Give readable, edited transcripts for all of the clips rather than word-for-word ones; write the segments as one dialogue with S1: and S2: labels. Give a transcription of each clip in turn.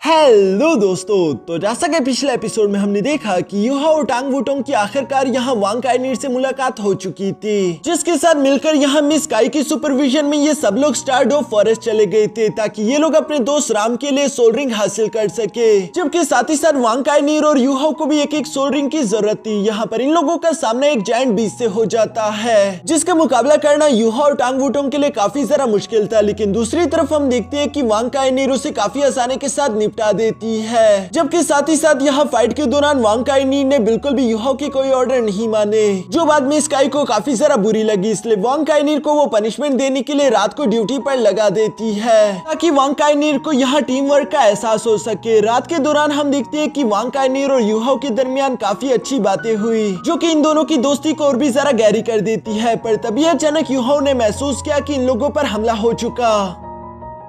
S1: Hello दोस्तों, तो जैसा कि पिछले एपिसोड में हमने देखा कि यूहा और टांग वुटोंग की आखिरकार यहाँ वांग काइनीर से मुलाकात हो चुकी थी, जिसके साथ मिलकर यहाँ मिस काई की सुपरविजन में ये सब लोग स्टारडो फॉरेस्ट चले गए थे ताकि ये लोग अपने दोस्त राम के लिए सोल रिंग हासिल कर सके, जबकि साथ ही साथ वांग काइनीर और यूहा को भी एक एक सोल रिंग की जरूरत थी। यहाँ पर इन लोगों का सामना एक जायंट बीस्ट से हो जाता है, जिसका मुकाबला करना यूहा और टांग वुटोंग के लिए काफी ज्यादा मुश्किल था। लेकिन दूसरी तरफ हम देखते हैं कि वांग काइनीर उसे काफी आसानी के साथ निपटा देती है, जबकि साथ ही साथ यहाँ फाइट के दौरान वांग काइनीर ने बिल्कुल भी यूहा की कोई ऑर्डर नहीं माने, जो बाद में स्काई को काफी ज्यादा बुरी लगी। इसलिए वांग काइनीर को वो पनिशमेंट देने के लिए रात को ड्यूटी पर लगा देती है ताकि वांग काइनीर को यहाँ टीम वर्क का एहसास हो सके। रात के दौरान हम देखते हैं कि वांग काइनीर और यूहा के दरमियान काफी अच्छी बातें हुई, जो कि इन दोनों की दोस्ती को और भी ज्यादा गहरी कर देती है। पर तभी अचानक यूहा ने महसूस किया कि इन लोगों पर हमला हो चुका।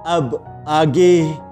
S1: अब आगे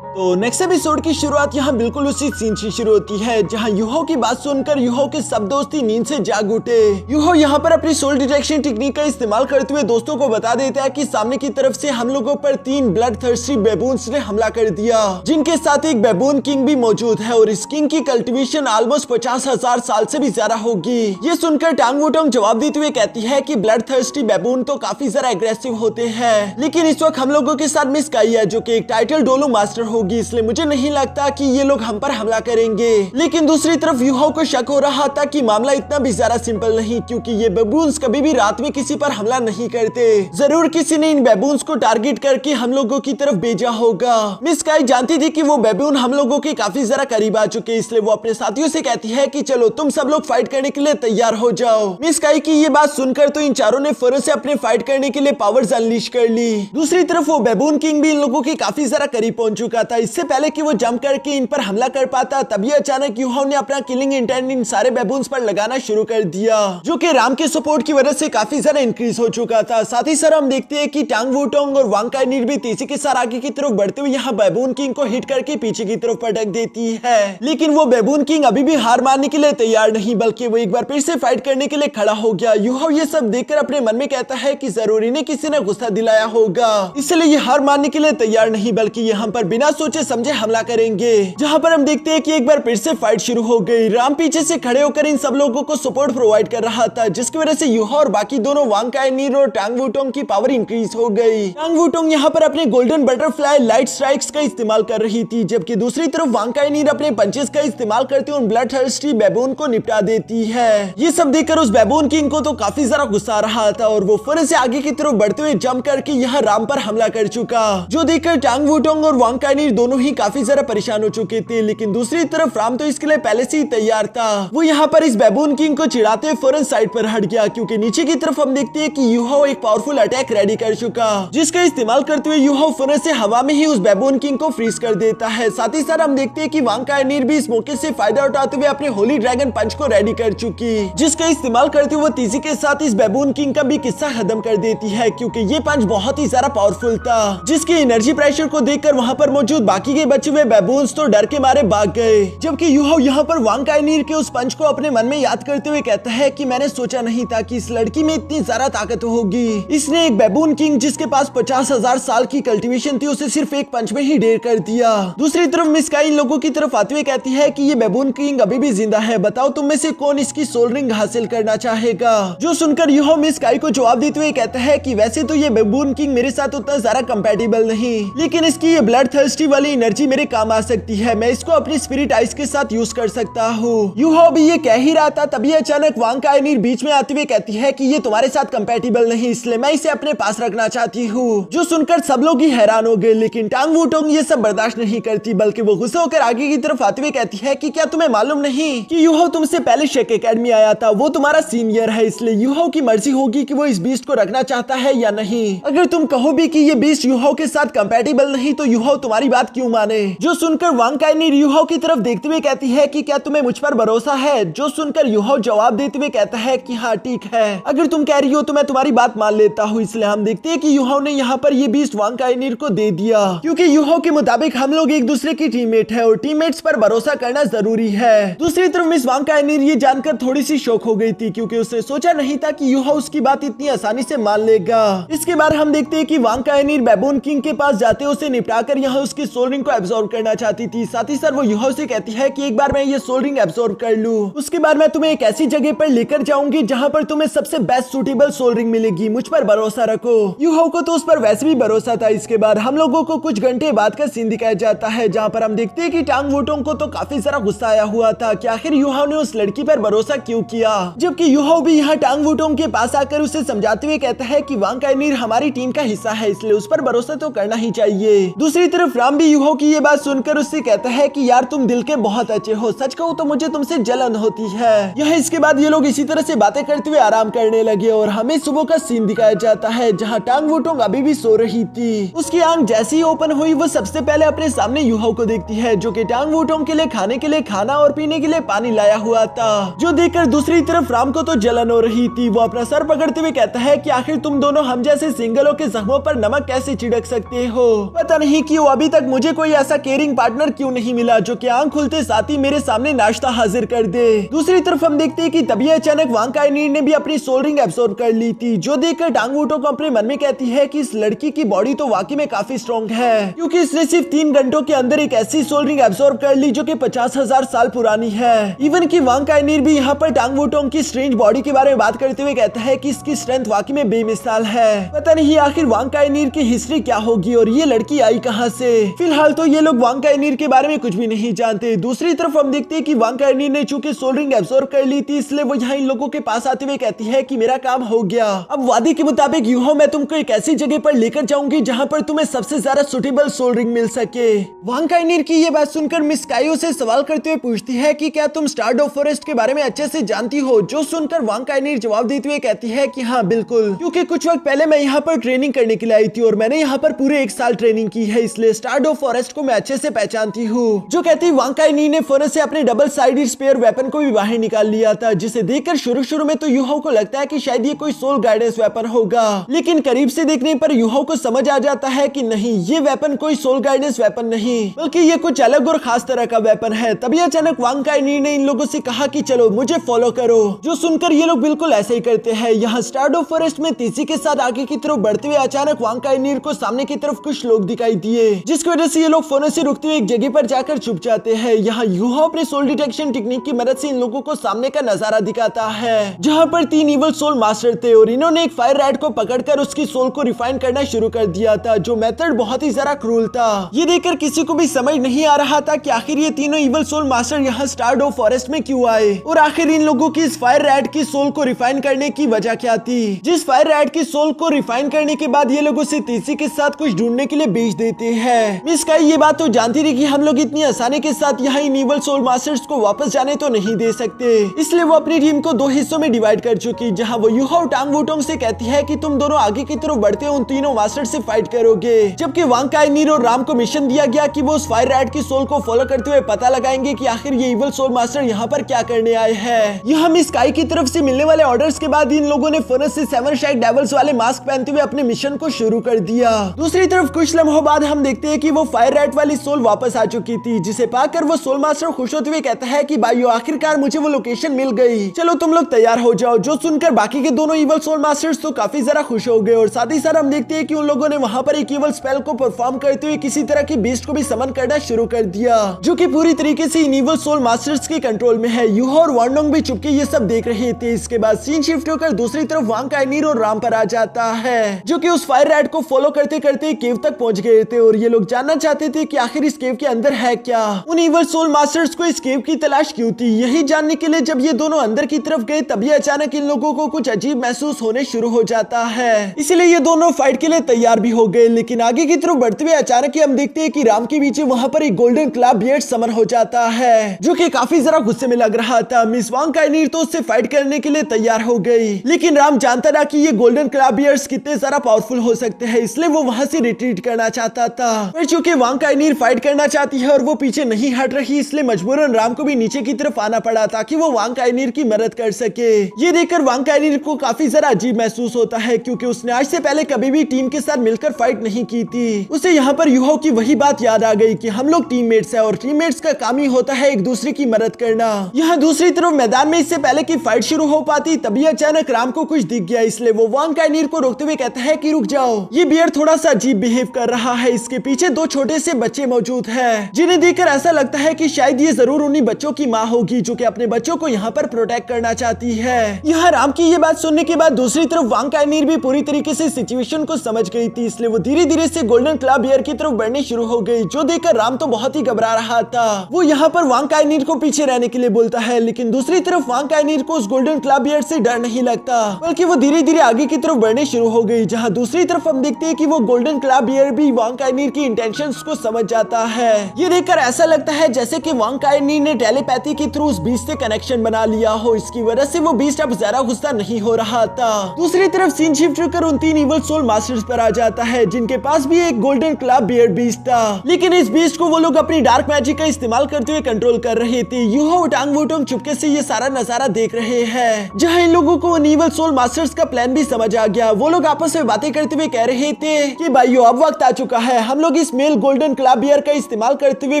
S1: तो नेक्स्ट एपिसोड की शुरुआत यहाँ बिल्कुल उसी सीन से शुरू होती है जहाँ यूहो की बात सुनकर यूहो के सब दोस्ती नींद से जाग उठे। यूहो यहाँ पर अपनी सोल डिटेक्शन टेक्निक का इस्तेमाल करते हुए दोस्तों को बता देता है कि सामने की तरफ से हम लोगों पर 3 ब्लड थर्स्टी बेबून्स ने हमला कर दिया, जिनके साथ एक बेबून किंग भी मौजूद है और इस किंग की कल्टिवेशन ऑलमोस्ट 50,000 साल से भी ज्यादा होगी। ये सुनकर टांग वुटोंग जवाब देते हुए कहती है कि ब्लड थर्स्टी बेबून तो काफी ज्यादा एग्रेसिव होते हैं, लेकिन इस वक्त हम लोगों के साथ मिस काई है जो की एक टाइटल डोलो मास्टर होगी, इसलिए मुझे नहीं लगता कि ये लोग हम पर हमला करेंगे। लेकिन दूसरी तरफ यूहो को शक हो रहा था कि मामला इतना भी ज्यादा सिंपल नहीं, क्योंकि ये बेबून्स कभी भी रात में किसी पर हमला नहीं करते। जरूर किसी ने इन बेबून्स को टारगेट करके हम लोगों की तरफ भेजा होगा। मिस काई जानती थी कि वो बेबून हम लोगों के काफी ज्यादा करीब आ चुके, इसलिए वो अपने साथियों से कहती है कि चलो तुम सब लोग फाइट करने के लिए तैयार हो जाओ। मिस काई की ये बात सुनकर तो इन चारों ने फौरन से अपने फाइट करने के लिए पावर्स अनलीश कर ली। दूसरी तरफ वो बेबून किंग भी इन लोगों के काफी ज्यादा करीब पहुंच चुका था। इससे पहले कि वो जंप करके इन पर हमला कर पाता, तभी अचानक यूहा ने अपना किलिंग इंटेंट इन सारे बेबून्स पर लगाना शुरू कर दिया, जो कि राम के सपोर्ट की वजह से काफी ज्यादा इंक्रीज हो चुका था। साथ ही साथ हम देखते हैं कि टांग वुटोंग और वांग काइनीर भी तेजी के साथ आगे की तरफ बढ़ते हुए यहाँ बेबून किंग को हिट करके पीछे की तरफ पटक देती है। लेकिन वो बेबून किंग अभी भी हार मानने के लिए तैयार नहीं, बल्कि वो एक बार फिर से फाइट करने के लिए खड़ा हो गया। यूहा ये सब देखकर अपने मन में कहता है कि जरूर इन्हें किसी ने गुस्सा दिलाया होगा, इसलिए ये हार मानने के लिए तैयार नहीं, बल्कि यहाँ पर बिना सोचे समझे हमला करेंगे। जहां पर हम देखते हैं कि एक बार फिर से फाइट शुरू हो गई। राम पीछे से खड़े होकर इन सब लोगों को सपोर्ट प्रोवाइड कर रहा था, जिसकी वजह से यूहा और बाकी दोनों वांग काइनीर और टांग वुटोंग की पावर इंक्रीज हो गई। टांग वुटोंग यहाँ पर अपने गोल्डन बटरफ्लाई लाइट स्ट्राइक्स का इस्तेमाल कर रही थी, जबकि दूसरी तरफ वांग काइनीर अपने पंचेस का इस्तेमाल करते हुए ब्लड थर्स्टी बेबून को निपटा देती है। ये सब देखकर उस बेबून किंग को तो काफी ज्यादा गुस्सा आ रहा था और वो फौरन से आगे की तरफ बढ़ते हुए जंप करके यहाँ राम पर हमला कर चुका, जो देखकर टांग वुटोंग और वांग काइनीर दोनों ही काफी ज्यादा परेशान हो चुके थे। लेकिन दूसरी तरफ राम तो इसके लिए पहले से ही तैयार था। वो यहाँ पर इस बेबून किंग को चिढ़ाते हुए फौरन साइड पर हट गया, क्योंकि नीचे की तरफ हम देखते हैं कि यूहा एक पावरफुल अटैक रेडी कर चुका, जिसका इस्तेमाल करते हुए यूहा फौरन से हवा में ही उस बेबून किंग को फ्रीज कर देता है। साथ ही साथ हम देखते हैं कि वांग काइनीर भी इस मौके से फायदा उठाते हुए अपने होली ड्रैगन पंच को रेडी कर चुकी, जिसका इस्तेमाल करते हुए तेजी के साथ इस बेबून किंग का भी किस्सा खत्म कर देती है, क्योंकि ये पंच बहुत ही ज्यादा पावरफुल था, जिसके एनर्जी प्रेशर को देखकर वहाँ पर मौजूद बाकी के बचे हुए बेबून्स तो डर के मारे भाग गए। जबकि यूहा यहाँ पर वांग काइनीर के उस पंच को अपने मन में याद करते हुए कहता है कि मैंने सोचा नहीं था कि इस लड़की में इतनी ज्यादा ताकत होगी। इसने एक बेबून किंग जिसके पास 50,000 साल की कल्टीवेशन थी उसे सिर्फ एक पंच में ही ढेर कर दिया। दूसरी तरफ मिस काई इन लोगों की तरफ आते हुए कहती है कि ये बेबून किंग अभी भी जिंदा है, बताओ तुम में से कौन इसकी सोल रिंग हासिल करना चाहेगा। जो सुनकर यूहा मिस काई को जवाब देते हुए कहता है कि वैसे तो ये बेबून किंग मेरे साथ उतना ज्यादा कंपैटिबल नहीं, लेकिन इसकी ये ब्लड थर्स्टी वाली एनर्जी मेरे काम आ सकती है, मैं इसको अपनी स्पिरिट आइस के साथ यूज कर सकता हूँ। यूहा भी ये कह ही रहा था, तभी अचानक वांग काइनीर बीच में आते हुए कहती है कि ये तुम्हारे साथ कंपैटिबल नहीं, इसलिए मैं इसे अपने पास रखना चाहती हूँ। जो सुनकर सब लोग ही हैरान हो गए, लेकिन टांग वुटोंग ये सब बर्दाश्त नहीं करती, बल्कि वो गुस्सा होकर आगे की तरफ आते हुए कहती है कि क्या तुम्हें मालूम नहीं कि यूहा तुमसे पहले शेक एकेडमी आया था, वो तुम्हारा सीनियर है, इसलिए यूहा की मर्जी होगी कि वो इस बीस्ट को रखना चाहता है या नहीं। अगर तुम कहो भी कि ये बीस्ट यूहा के साथ कंपैटिबल नहीं तो यूहा तुम्हारी बात क्यों माने। जो सुनकर वांग काइनीर यूहा की तरफ देखते हुए कहती है कि क्या तुम्हें मुझ पर भरोसा है। जो सुनकर यूहा जवाब देते हुए कहता है कि हाँ ठीक है, अगर तुम कह रही हो तो मैं तुम्हारी बात मान लेता हूँ। इसलिए हम देखते हैं कि यूहा ने यहाँ पर ये बीस्ट वांग काइनीर को दे दिया, क्योंकि यूहा के मुताबिक हम लोग एक दूसरे की टीममेट है और टीममेट्स पर भरोसा करना जरूरी है। दूसरी तरफ मिस वांग काइनीर ये जानकर थोड़ी सी शॉक हो गई थी, क्योंकि उसने सोचा नहीं था कि यूहा उसकी बात इतनी आसानी से मान लेगा। इसके बाद हम देखते हैं कि वांग काइनीर बेबून किंग के पास जाते उसे निपटाकर यहाँ उसकी उसकी सोल रिंग को एब्जॉर्ब करना चाहती थी। साथ ही साथ वो युहाओ से कहती है कि एक बार मैं ये सोल रिंग एब्जॉर्ब कर लूं, उसके बाद मैं तुम्हें एक ऐसी जगह पर लेकर जाऊंगी जहां पर तुम्हें सबसे बेस्ट सूटेबल सोल रिंग मिलेगी, मुझ पर भरोसा रखो। युहाओ को तो उस पर वैसे भी भरोसा था। इसके बाद हम लोगों को कुछ घंटे बाद का सीन दिखाया जाता है जहां पर हम देखते हैं कि टांग वुटोंग को तो काफी सारा गुस्सा आया हुआ था कि आखिर युहाओ ने उस लड़की पर भरोसा क्यों किया, जबकि युहाओ भी यहाँ टांग वुटोंग के पास आकर उसे समझाते हुए कहता है कि वांग काइनीर हमारी टीम का हिस्सा है, इसलिए उस पर भरोसा तो करना ही चाहिए। दूसरी तरफ राम भी युहाओ की ये बात सुनकर उससे कहता है कि यार तुम दिल के बहुत अच्छे हो, सच कहूँ तो मुझे तुमसे जलन होती है। यह इसके बाद ये लोग इसी तरह से बातें करते हुए आराम करने लगे और हमें सुबह का सीन दिखाया जाता है जहाँ टांग वुटोंग अभी भी सो रही थी। उसकी आंख जैसे ही ओपन हुई वो सबसे पहले अपने सामने युहाओ को देखती है जो कि टांग वुटोंग के लिए खाने के लिए खाना और पीने के लिए पानी लाया हुआ था, जो देखकर दूसरी तरफ राम को तो जलन हो रही थी। वो अपना सर पकड़ते हुए कहता है कि आखिर तुम दोनों हम जैसे सिंगलों के जख्मों पर नमक कैसे छिड़क सकते हो, पता नहीं क्यों अभी तक मुझे कोई ऐसा केयरिंग पार्टनर क्यों नहीं मिला जो कि आंख खुलते साथ ही मेरे सामने नाश्ता हाजिर कर दे। दूसरी तरफ हम देखते हैं कि तभी अचानक वांग काइनीर ने भी अपनी सोल रिंग एब्सॉर्ब कर ली थी, जो देखकर टांग वुटोंग अपने मन में कहती है कि इस लड़की की बॉडी तो वाकई में काफी स्ट्रॉन्ग है, क्योंकि इसने सिर्फ 3 घंटों के अंदर एक ऐसी सोल रिंग एब्सॉर्ब कर ली जो कि 50,000 साल पुरानी है। इवन कि वांग काइनीर भी यहाँ पर टांग वुटोंग की स्ट्रेंज बॉडी के बारे में बात करते हुए कहता है कि इसकी स्ट्रेंथ वाकई में बेमिसाल है, पता नहीं आखिर वांग काइनीर की हिस्ट्री क्या होगी और ये लड़की आई कहाँ से। फिलहाल तो ये लोग वांग काइनीर के बारे में कुछ भी नहीं जानते। दूसरी तरफ हम देखते हैं कि वांग काइनीर ने चूंकि सोल रिंग एब्सॉर्ब कर ली थी, इसलिए वो यहाँ इन लोगों के पास आते हुए कहती है कि मेरा काम हो गया, अब वादे के मुताबिक युहाओ मैं तुमको एक ऐसी जगह पर लेकर जाऊंगी जहाँ पर तुम्हें सबसे ज्यादा सुटेबल सोल रिंग मिल सके। वांग काइनीर की ये बात सुनकर मिस कायो से सवाल करते हुए पूछती है कि क्या तुम स्टारडो फॉरेस्ट के बारे में अच्छे से जानती हो, जो सुनकर वांग काइनीर जवाब देते हुए कहती है कि हाँ बिल्कुल, क्योंकि कुछ वक्त पहले मैं यहाँ पर ट्रेनिंग करने के लिए आई थी और मैंने यहाँ पर पूरे 1 साल ट्रेनिंग की है, इसलिए स्टारडो फॉरेस्ट को मैं अच्छे से पहचानती हूँ। जो कहती वांग काइनीर ने फॉरेस्ट से अपने डबल साइडेड स्पेयर वेपन को भी बाहर निकाल लिया था, जिसे देखकर शुरू में तो युहाओ को लगता है कि शायद ये कोई सोल गाइडेंस वेपन होगा, लेकिन करीब से देखने पर युहाओ को समझ आ जाता है कि नहीं, ये वेपन कोई सोल गाइडेंस वेपन नहीं बल्कि ये कुछ अलग और खास तरह का वेपन है। तभी अचानक वांग काइनीर ने इन लोगों से कहा कि चलो मुझे फॉलो करो, जो सुनकर ये लोग बिल्कुल ऐसे ही करते हैं। यहाँ स्टारडो फॉरेस्ट में तेजी के साथ आगे की तरफ बढ़ते हुए अचानक वांग काइनीर को सामने की तरफ कुछ लोग दिखाई दिए, जिसकी वजह से ये लोग फोन से रुकते हुए एक जगह पर जाकर छुप जाते हैं। यहाँ युहाओ अपने सोल डिटेक्शन टेक्निक की मदद से इन लोगों को सामने का नजारा दिखाता है, जहाँ पर 3 इवल सोल मास्टर थे और इन्होंने एक फायर रैट को पकड़कर उसकी सोल को रिफाइन करना शुरू कर दिया था, जो मेथड बहुत ही ज्यादा क्रूल था। ये देखकर किसी को भी समझ नहीं आ रहा था कि आखिर ये तीनों इवल सोल मास्टर यहाँ स्टारडो फॉरेस्ट में क्यों आए और आखिर इन लोगों की इस फायर रैट की सोल को रिफाइन करने की वजह क्या थी। जिस फायर रैट की सोल को रिफाइन करने के बाद ये लोग उसे तेजी के साथ कुछ ढूंढने के लिए बेच देते हैं। मिस काई ये बात तो जानती रही कि हम लोग इतनी आसानी के साथ यहाँ इन इवल सोल मास्टर्स को वापस जाने तो नहीं दे सकते, इसलिए वो अपनी टीम को 2 हिस्सों में डिवाइड कर चुकी, जहाँ वो युहाओ टांग वुटोंग से कहती है कि तुम दोनों आगे की तरफ बढ़ते उन तीनों मास्टर से फाइट करोगे, जबकि वांग काइनीर और राम को मिशन दिया गया कि वो उस फायर रैट की सोल को फॉलो करते हुए पता लगाएंगे कि आखिर ये इवल सोल मास्टर यहाँ पर क्या करने आए हैं। यहाँ मिस काई की तरफ से मिलने वाले ऑर्डर्स के बाद इन लोगों ने फर्नेस से 7 शाइड डेविल्स वाले मास्क पहनते हुए अपने मिशन को शुरू कर दिया। दूसरी तरफ कुछ लम्हों बाद हम देखते हैं कि वो फायर रैट वाली सोल वापस आ चुकी थी, जिसे पाकर वो सोल मास्टर खुश होते हुए कहता है कि भाइयों आखिरकार मुझे वो लोकेशन मिल गई, चलो तुम लोग तैयार हो जाओ। जो सुनकर बाकी के दोनों इवल सोल मास्टर्स तो काफी ज्यादा खुश हो गए और साथ ही साथ हम देखते हैं कि उन लोगों ने वहां पर एक इवल स्पेल को परफॉर्म करते हुए किसी तरह की बीस्ट को भी समन करना शुरू कर दिया, जो कि पूरी तरीके से इन इवल सोल मास्टर्स के कंट्रोल में है। युहाओ और वांगडोंग भी चुपके ये सब देख रहे थे। इसके बाद सीन शिफ्ट होकर दूसरी तरफ वांग काइनीर और राम पर आ जाता है, जो कि उस फायर रैट को फॉलो करते करते केव तक पहुंच गए थे और ये लोग जानना चाहते थे कि आखिर इस केव के अंदर है क्या, उन इवल सोल मास्टर्स को इस केव की तलाश क्यों थी। यही जानने के लिए जब ये दोनों अंदर की तरफ गए तभी अचानक इन लोगों को कुछ अजीब महसूस होने शुरू हो जाता है, इसलिए ये दोनों फाइट के लिए तैयार भी हो गए। लेकिन आगे की तरफ बढ़ते हुए अचानक ही हम देखते हैं कि राम के पीछे वहां पर एक गोल्डन क्लब बियर्ड समन हो जाता है, जो कि काफी जरा गुस्से में लग रहा था। मिस वांग काइनीर तो उससे फाइट करने के लिए तैयार हो गई, लेकिन राम जानता था कि ये गोल्डन क्लब बियर्ड्स कितने ज्यादा पावरफुल हो सकते हैं, इसलिए वो वहां से रिट्रीट करना चाहता था। पर चूंकि वांग काइनीर फाइट करना चाहती है और वो पीछे नहीं हट रही, इसलिए मजबूरन राम को भी नीचे की तरफ आना पड़ा ताकि वो वांग काइनीर की मदद कर सके। ये देखकर वांग काइनीर को काफी जरा अजीब महसूस होता है, क्योंकि उसने आज से पहले कभी भी टीम के साथ मिलकर फाइट नहीं की थी। उसे यहाँ पर युहाओ की वही बात याद आ गई कि हम लोग टीममेट्स हैं और टीममेट्स का काम ही होता है एक दूसरे की मदद करना। यहाँ दूसरी तरफ मैदान में इससे पहले की फाइट शुरू हो पाती तभी अचानक राम को कुछ दिख गया, इसलिए वो वांग काइनीर को रोकते हुए कहता है कि रुक जाओ, ये बियर थोड़ा सा अजीब बिहेव कर रहा है, इसके पीछे दो छोटे से बच्चे मौजूद हैं, जिन्हें देखकर ऐसा लगता है कि शायद ये जरूर उन्हीं बच्चों की माँ होगी जो कि अपने बच्चों को यहाँ पर प्रोटेक्ट करना चाहती है। यहाँ राम की ये बात सुनने के बाद दूसरी तरफ वांग काइनीर भी पूरी तरीके से सिचुएशन को समझ गई थी, इसलिए वो धीरे धीरे से गोल्डन क्ला बियर की तरफ बढ़ने शुरू हो गई, जो देखकर राम तो बहुत ही घबरा रहा था। वो यहाँ पर वांग काइनीर को पीछे रहने के लिए बोलता है, लेकिन दूसरी तरफ वांग काइनीर को उस गोल्डन क्ला बियर से डर नहीं लगता, बल्कि वो धीरे धीरे आगे की तरफ बढ़ने शुरू हो गई। जहाँ दूसरी तरफ हम देखते हैं कि वो गोल्डन क्ला बियर भी वांग काइनीर की इंटेंशंस को समझ जाता है। ये देखकर ऐसा लगता है जैसे कि वांग काइनीर ने टेलीपैथी के थ्रू उस बीस्ट से कनेक्शन बना लिया हो, इसकी वजह से वो बीस्ट अब ज्यादा गुस्सा नहीं हो रहा था। दूसरी तरफ सीन शिफ्ट होकर उन तीन इवल सोल मास्टर्स पर आ जाता है, जिनके पास भी एक गोल्डन क्ला बियर्ड बीस्ट था, लेकिन इस बीस्ट को वो लोग अपनी डार्क मैजिक का इस्तेमाल करते हुए कंट्रोल कर रहे थे। यूहो और टांग वुटोंग चुपके से ये सारा नजारा देख रहे हैं, जहाँ इन लोगों को उन इवल सोल मास्टर्स का प्लान भी समझ आ गया। वो लोग आपस में बातें करते हुए कह रहे थे कि भाइयों अब वक्त आ चुका है, हम लोग इस मेल गोल्डन क्ला बियर का इस्तेमाल करते हुए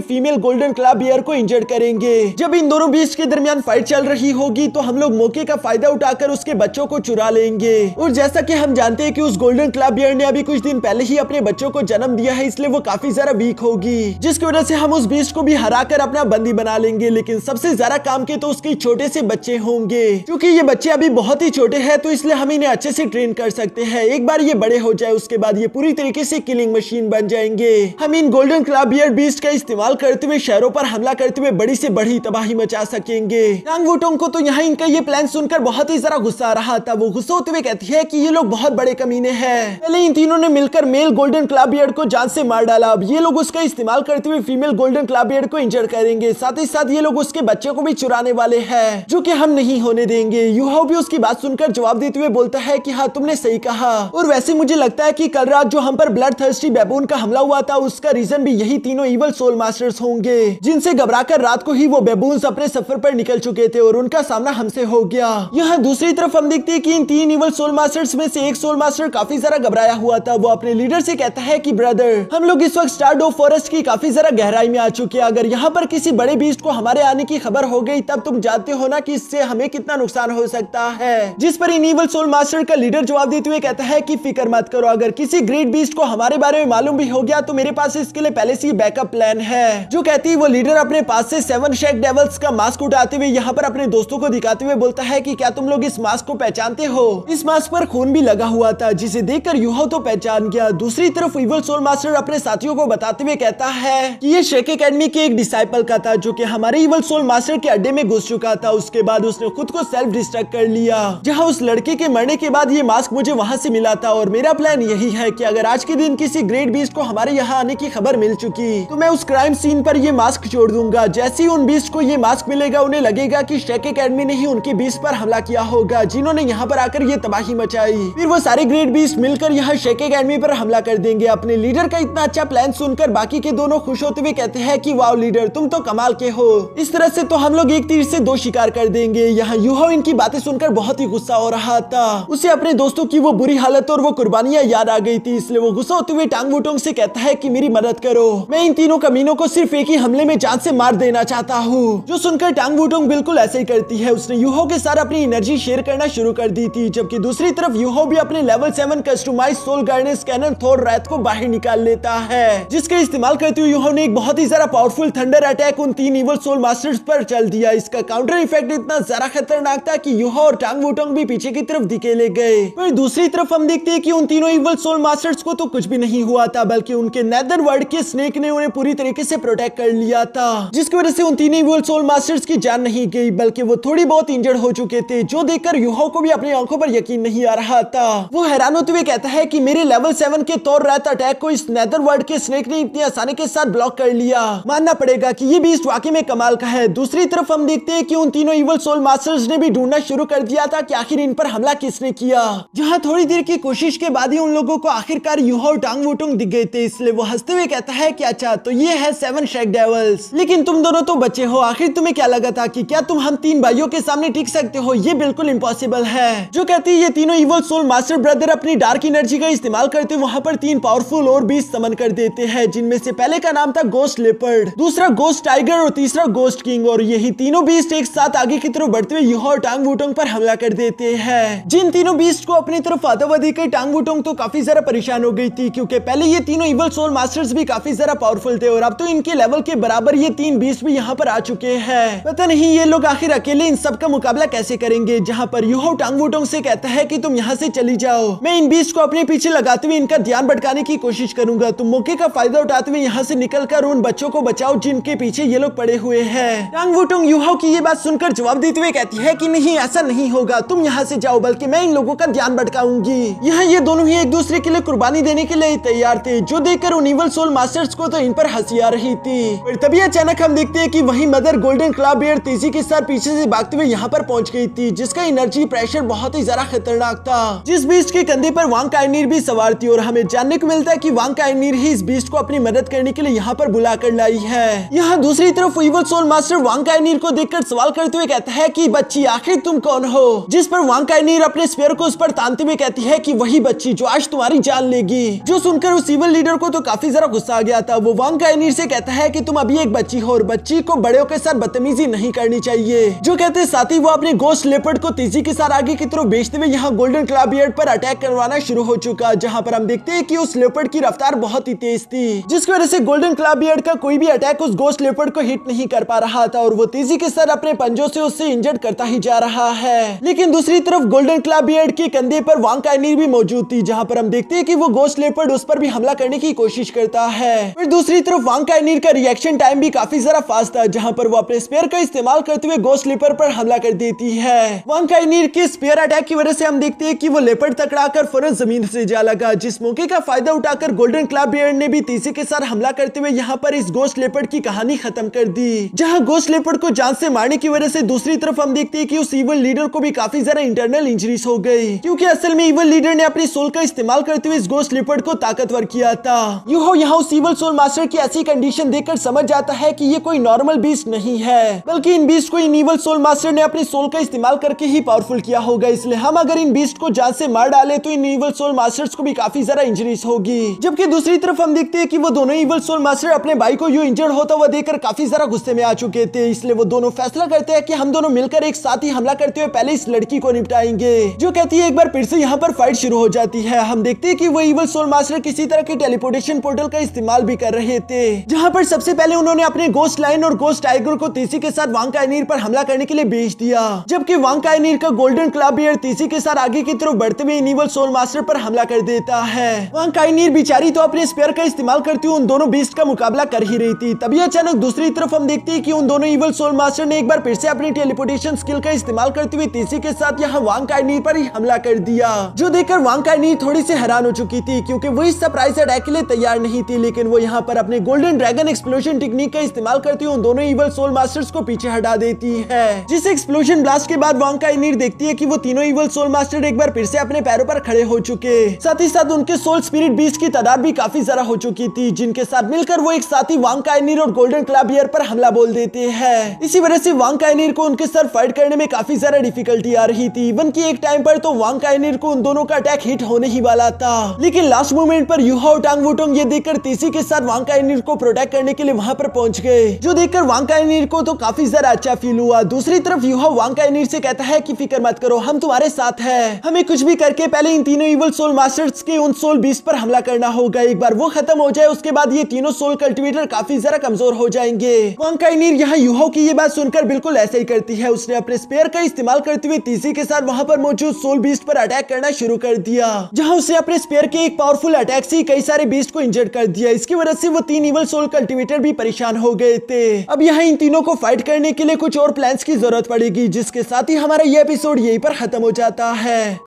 S1: फीमेल गोल्डन क्ला बियर को इंजर्ड करेंगे। जब इन दोनों बीस्ट के दरमियान फाइट चल रही होगी तो हम लोग मौके का फायदा उठाकर उसके बच्चों को चुरा लेंगे। और जैसा कि हम जानते हैं कि उस गोल्डन क्ला बियर ने अभी कुछ दिन पहले ही अपने बच्चों को जन्म दिया है, इसलिए वो काफी ज्यादा वीक होगी, जिसकी वजह से हम उस बीस्ट को भी हराकर अपना बंदी बना लेंगे। लेकिन सबसे ज्यादा काम के तो उसके छोटे से बच्चे होंगे, क्योंकि ये बच्चे अभी बहुत ही छोटे हैं, तो इसलिए हम इन्हें अच्छे से ट्रेन कर सकते हैं। एक बार ये बड़े हो जाए उसके बाद ये पूरी तरीके से किलिंग मशीन बन जाएंगे। हम इन गोल्डन क्ला बियर बीस्ट का इस्तेमाल करते हुए शहरों पर हमला करते हुए बड़ी से बड़ी तबाही मचा सकेंगे। टांग वुटोंग को तो यहाँ इनका ये प्लान सुनकर बहुत ही ज्यादा गुस्सा आ रहा था। वो गुस्सा होते हुए कहती है कि ये लोग बहुत बड़े कमीने हैं। पहले इन तीनों ने मिलकर मेल गोल्डन क्ला बियर्ड को जान से मार डाला, अब ये लोग उसका इस्तेमाल करते हुए फीमेल गोल्डन क्ला बियर्ड को इंजर करेंगे। साथ ही साथ ये लोग उसके बच्चे को भी चुराने वाले हैं, जो कि हम नहीं होने देंगे। यूहो भी उसकी बात सुनकर जवाब देते हुए बोलता है कि हाँ तुमने सही कहा, और वैसे मुझे लगता है कि कल रात जो हम पर ब्लड थर्स्टी बैबून का हमला हुआ था उसका रीजन भी यही तीनों इवल सोल मास्टर्स होंगे, जिनसे घबराकर रात को ही वो बैबून्स अपने सफर पर निकल चुके थे और उनका सामना हमसे हो गया। यहाँ दूसरी तरफ हम देखते हैं कि इन तीन इवल सोल मास्टर्स में से एक सोल मास्टर काफी ज्यादा घबराया हुआ था। वो अपने लीडर से कहता है कि ब्रदर, हम लोग इस वक्त स्टारडो फॉरेस्ट की काफी ज्यादा गहराई में आ चुके हैं, अगर यहाँ पर किसी बड़े बीस्ट को हमारे आने की खबर हो गई तब तुम जानते हो ना कि इससे हमें कितना नुकसान हो सकता है। जिस पर इन इवल सोल मास्टर का लीडर जवाब देते हुए कहता है कि फिक्र मत करो, अगर किसी ग्रेट बीस्ट को हमारे बारे में मालूम भी हो गया तो मेरे पास इसके लिए पहले से ही बैकअप प्लान है। जो कहती है वो लीडर अपने पास से 7 शेक डेविल्स का मास्क उठाते हुए यहाँ पर अपने दोस्तों को दिखाते हुए बोलता है कि क्या तुम लोग इस मास्क को पहचानते हो? इस मास्क पर खून भी लगा हुआ था, जिसे देखकर यूहो तो पहचान गया। दूसरी तरफ इवल सोल मास्टर अपने साथियों को बताते हुए कहता है कि ये शेक एकेडमी के एक डिसाइपल का था, जो कि हमारे इवल सोल मास्टर के अड्डे में घुस चुका था। उसके बाद उसने खुद को सेल्फ डिस्ट्रक्ट कर लिया, जहाँ उस लड़के के मरने के बाद ये मास्क मुझे वहाँ से मिला था। और मेरा प्लान यही है कि अगर आज के दिन किसी ग्रेट बीस्ट को हमारे यहाँ आने की खबर मिल चुकी तो मैं उस क्राइम सीन पर ये मास्क छोड़ दूंगा। जैसे ही उन बीस्ट को ये मास्क मिलेगा उन्हें लगेगा कि शेक एकेडमी ने ही उनके बीस्ट पर हमला किया होगा, जिन्होंने यहाँ पर आकर ये तबाही मचाई। फिर वो सारे ग्रेट बीस्ट मिलकर यहाँ शेक एकेडमी पर हमला कर देंगे। अपने लीडर का इतना अच्छा प्लान सुनकर बाकी के दोनों खुश होते हुए कहते हैं कि वाओ लीडर, तुम तो कमाल के हो, इस तरह से तो हम लोग एक तीर से 2 शिकार कर देंगे। यहाँ यूहो इनकी बातें सुनकर बहुत ही गुस्सा हो रहा था। उसे अपने दोस्तों की वो बुरी हालत और वो कुर्बानियां याद आ गई थी, इसलिए वो गुस्सा होते हुए टांग वुटोंग से कहता है कि मेरी मदद करो, मैं इन तीनों कमीनों को सिर्फ एक ही हमले में जान से मार देना चाहता हूँ। जो सुनकर टांग वुटोंग बिल्कुल ऐसे ही करती है। उसने यूहो के साथ अपनी एनर्जी शेयर करना शुरू कर दी थी, जबकि दूसरी तरफ यूहो भी अपने level 7 customize soul guardians cannon Thor wrath को बाहर निकाल लेता है, जिसके इस्तेमाल करते हुए यूहो ने एक बहुत ही ज्यादा पावरफुल थंडर अटैक उन 3 इवल सोल मास्टर्स पर चल दिया। इसका काउंटर इफेक्ट इतना ज्यादा खतरनाक था कि यूहो और टांग वुटोंग भी पीछे की तरफ धकेले गए। फिर दूसरी तरफ हम देखते हैं कि उन तीनों इवल सोल मास्टर्स को तो कुछ भी नहीं हुआ था, बल्कि उनके नेदर वर्ल्ड के स्नेक ने उन्हें पूरी तरीके से प्रोटेक्ट कर लिया था, जिसकी वजह से उन तीनों इवल सोल मास्टर्स की जान नहीं गई, बल्कि वो थोड़ी बहुत इंजर्ड हो चुके थे। जो देखकर यूहो को भी अपनी आंखों पर यकीन नहीं आ रहा था। वो हैरान होते हुए कहता है कि मेरे लेवल 7 के थोर रैथ अटैक को इस नेदर वर्ल्ड के स्नेक ने इतनी आसानी के साथ ब्लॉक कर लिया। मानना पड़ेगा कि ये बीस्ट वाकई में कमाल का है। दूसरी तरफ हम देखते हैं कि उन तीनों इवल सोल मास्टर्स ने भी ढूंढना शुरू कर दिया था कि आखिर इन पर हमला किसने किया। जहां थोड़ी देर की कोशिश के बाद ही उन लोगों को आखिरकार यूहो और टांग वुटोंग दिख गए थे, इसलिए वो हंसते हुए कहता है कि अच्छा तो ये है 7 शेक डेविल्स, लेकिन तुम दोनों तो बच्चे हो, आखिर तुम्हें क्या लगा था कि क्या तुम हम 3 भाइयों के सामने टिक सकते हो? ये बिल्कुल इम्पॉसिबल है। जो कहती है ये तीनों इवल सोल मास्टर ब्रदर अपनी डार्क एनर्जी का इस्तेमाल करते वहां पर 3 पावरफुल और बीस्ट समन कर देते हैं, जिनमें से पहले का नाम था गोस्ट लेपर्ड, दूसरा गोस्ट टाइगर और तीसरा गोस्ट किंग। और यही तीनों बीस्ट एक साथ आगे की तरफ बढ़ते हुए यूहो और टांग वुटोंग पर हमला कर देते हैं। जिन तीनों बीस्ट को अपनी तरफ आते हुए देखकर टांग वुटोंग तो काफी ज्यादा परेशान हो गई थी, क्योंकि पहले ये तीनों इवल सोल मास्टर्स भी काफी ज्यादा पावरफुल थे और अब तो इनके लेवल के बराबर ये 3 बीस्ट भी यहाँ पर आ चुके हैं। पता नहीं ये लोग आखिर अकेले इन सब का मुकाबला कैसे करेंगे, जहाँ पर यूहाओ टांग वुटोंग से कहता है कि तुम यहाँ से चली जाओ, मैं इन बीस्ट को अपने पीछे लगाते हुए इनका ध्यान भटकाने की कोशिश करूंगा, तुम मौके का फायदा उठाते हुए यहाँ से निकलकर उन बच्चों को बचाओ जिनके पीछे ये लोग पड़े हुए हैं। टांग वुटोंग यूहाओ की ये बात सुनकर जवाब देते हुए कहती है कि नहीं, ऐसा नहीं होगा, तुम यहाँ से जाओ, बल्कि मैं इन लोगों का ध्यान भटकाऊंगी। यहाँ ये दोनों ही एक दूसरे के लिए कुर्बानी देने के लिए तैयार थे, जो देखकर उन इवल सोल मास्टर्स को तो इन पर हंसी आ रही थी। और तभी अचानक हम देखते हैं कि वही मदर गोल्डन क्लॉ बियर तेजी के साथ पीछे से भागते हुए यहाँ पर पहुंच गई थी, जिसका एनर्जी प्रेशर बहुत ही ज्यादा खतरनाक था। जिस बीस्ट के कंधे पर वांग काइनीर भी सवार थी और हमें जानने को मिलता है कि वांग काइनीर ही इस बीस्ट को अपनी मदद करने के लिए यहाँ पर बुला कर लाई है। यहाँ दूसरी तरफ इवल सोल मास्टर वांग काइनीर को देखकर सवाल करते हुए कहता है कि बच्ची आखिर तुम कौन हो, जिस पर वांग काइनीर अपने स्पेयर को उस पर तानते हुए कहती है कि वही बच्ची जो आज तुम्हारी जान लेगी। जो सुनकर उस इवल लीडर को तो काफी ज्यादा गुस्सा आ गया था। वो वांग काइनीर से कहता है कि तुम अभी एक बच्ची हो और बच्ची को बड़ों के साथ बदतमीजी नहीं करनी चाहिए। जो कहते साथ ही वो अपने गोस्ट लेपर्ड को तेजी के साथ आगे की तरफ भेजते हुए यहाँ गोल्डन क्लॉ बियर्ड पर अटैक करवाना शुरू हो चुका, जहाँ पर हम देखते हैं कि उस लेपर्ड की रफ्तार बहुत ही तेज थी, जिसकी वजह से गोल्डन क्लॉ बियर्ड का कोई भी अटैक उस गोस्ट लेपर्ड को हिट नहीं कर पा रहा था और वो तेजी के साथ अपने पंजों से उससे इंजर्ड करता ही जा रहा है। लेकिन दूसरी तरफ गोल्डन क्लॉ बियर्ड के कंधे पर वांग काइनीर भी मौजूद थी, जहाँ पर हम देखते हैं कि वो गोस्ट लेपर्ड उस पर भी हमला करने की कोशिश करता है। फिर दूसरी तरफ वांग काइनीर का रिएक्शन टाइम भी काफी ज्यादा फास्ट था, जहाँ पर वो अपने स्पेयर का इस्तेमाल करते हुए गोस्ट लेपर्ड पर हमला कर देती है। वांग काइनीर के स्पेयर अटैक की वजह से हम देखते हैं कि वो लेपर्ड तकड़ाकर फौरन जमीन से जा लगा, जिस मौके का फायदा उठाकर गोल्डन क्लॉ बियर्ड ने भी तेजी के साथ हमला करते हुए यहाँ पर इस गोस्ट लेपर्ड की कहानी खत्म कर दी। जहाँ गोस्ट लेपर्ड को जान से मारने की वजह से दूसरी तरफ हम देखते हैं कि उस इवल लीडर को भी काफी ज्यादा इंटरनल इंजरीज हो गई, क्योंकि असल में इवल लीडर ने अपनी सोल का इस्तेमाल करते हुए इस गोस्ट लेपर्ड को ताकतवर किया था। यूहाओ यहाँ उस इवल सोल मास्टर की ऐसी कंडीशन देखकर समझ जाता है कि ये कोई नॉर्मल बीस्ट नहीं है, बल्कि इन बीस्ट को इन इवल सोल मास्टर ने अपनी सोल का इस्तेमाल करके ही पावरफुल किया होगा। इसलिए हम अगर इन बीस्ट को जान से मार डाले तो इन इवल सोल मास्टर्स को भी काफी ज्यादा इंजरीज होगी। जबकि दूसरी तरफ हम देखते हैं कि वो दोनों इवल सोल मास्टर अपने भाई को यूं इंजर्ड होता हुआ देखकर काफी ज्यादा गुस्से में आ चुके थे। इसलिए वो दोनों फैसला करते हैं कि हम दोनों मिलकर एक साथ ही हमला करते हुए पहले इस लड़की को निपटाएंगे। जो कहती है एक बार फिर से यहाँ पर फाइट शुरू हो जाती है। हम देखते हैं कि वो इवल सोल मास्टर किसी तरह के टेलीपोर्टेशन पोर्टल का इस्तेमाल भी कर रहे थे, जहाँ पर सबसे पहले उन्होंने अपने गोस्ट लाइन और गोस्ट टाइगर को तेजी के साथ वांग काइनीर पर हमला करने के लिए भेज दिया, जबकि वांग काइनीर का गोल्डन क्लॉ बियर्ड तेजी के साथ आगे की तरफ बढ़ते हुए इवल सोल मास्टर पर हमला कर देता है। वांग काइनीर बेचारी तो अपने स्पेयर का इस्तेमाल करती हुई उन दोनों बीस्ट का मुकाबला कर ही रही थी। तभी अचानक दूसरी तरफ हम देखते हैं कि उन दोनों इवल सोल मास्टर ने एक बार फिर से अपनी टेलीपोर्टेशन स्किल का इस्तेमाल करते हुए तेजी के साथ यहाँ वांग काइनीर पर ही हमला कर दिया, जो देखकर वांग काइनीर थोड़ी सी हैरान हो चुकी थी, क्योंकि वो इस सरप्राइज अटैक के लिए तैयार नहीं थी। लेकिन वो यहाँ पर अपने गोल्डन ड्रैगन एक्सप्लोजन टेक्निक का इस्तेमाल करती हुई उन दोनों इवल सोल मास्टर्स को पीछे हटा देती है। जिस एक्सप्लोजन ब्लास्ट के बाद वांग काइनीर देखती है कि वो तीनों इवल सोल मास्टर एक बार फिर से अपने पैरों पर खड़े हो चुके, साथ ही साथ उनके सोल स्पिरिट बीस्ट की तादाद भी काफी ज्यादा हो चुकी थी, जिनके साथ मिलकर वो एक साथी वांग काइनीर और गोल्डन क्लॉ बियर्ड पर हमला बोल देते हैं। इसी वजह से वांग काइनीर को उनके साथ फाइट करने में काफी ज्यादा डिफिकल्टी आ रही थी। इवन की एक टाइम पर तो वांग काइनीर को उन दोनों का अटैक हिट होने ही वाला था, लेकिन लास्ट मोमेंट पर यूहाओ टांग वुटोंग ये देखकर तेजी के साथ वांग काइनीर को प्रोटेक्ट करने के लिए वहां पर पहुंच गए, जो देखकर वांग काइनीर को तो काफी ज्यादा अच्छा फील हुआ। दूसरी तरफ यूहाओ वांग काइनीर से कहता है कि फिक्र मत करो, हम तुम्हारे साथ हैं, हमें कुछ भी करके पहले इन तीनों इवल सोल मास्टर्स के उन सोल बीस्ट पर हमला करना होगा। एक बार वो खत्म हो जाए उसके बाद ये तीनों सोल कल्टिवेटर काफी ज्यादा कमजोर हो जाएंगे। वांग काइनीर यहाँ यूहाओ की ये बात सुनकर बिल्कुल ऐसे ही करती है। उसने अपने स्पेयर का इस्तेमाल करते हुए तेजी के साथ वहां पर मौजूद सोल बीस्ट पर अटैक करना शुरू कर दिया, जहां उसने अपने स्पेयर के एक पावरफुल अटैक से कई सारे बीस्ट को इंजर्ड कर दिया। इसकी वजह से वो तीन इवल सोल कल्टिवेटर भी परेशान हो गए थे। अब यहाँ इन तीनों को फाइट करने के लिए कुछ और प्लान्स की जरूरत पड़ेगी, जिसके साथ ही हमारा ये एपिसोड यहीं पर खत्म हो जाता है।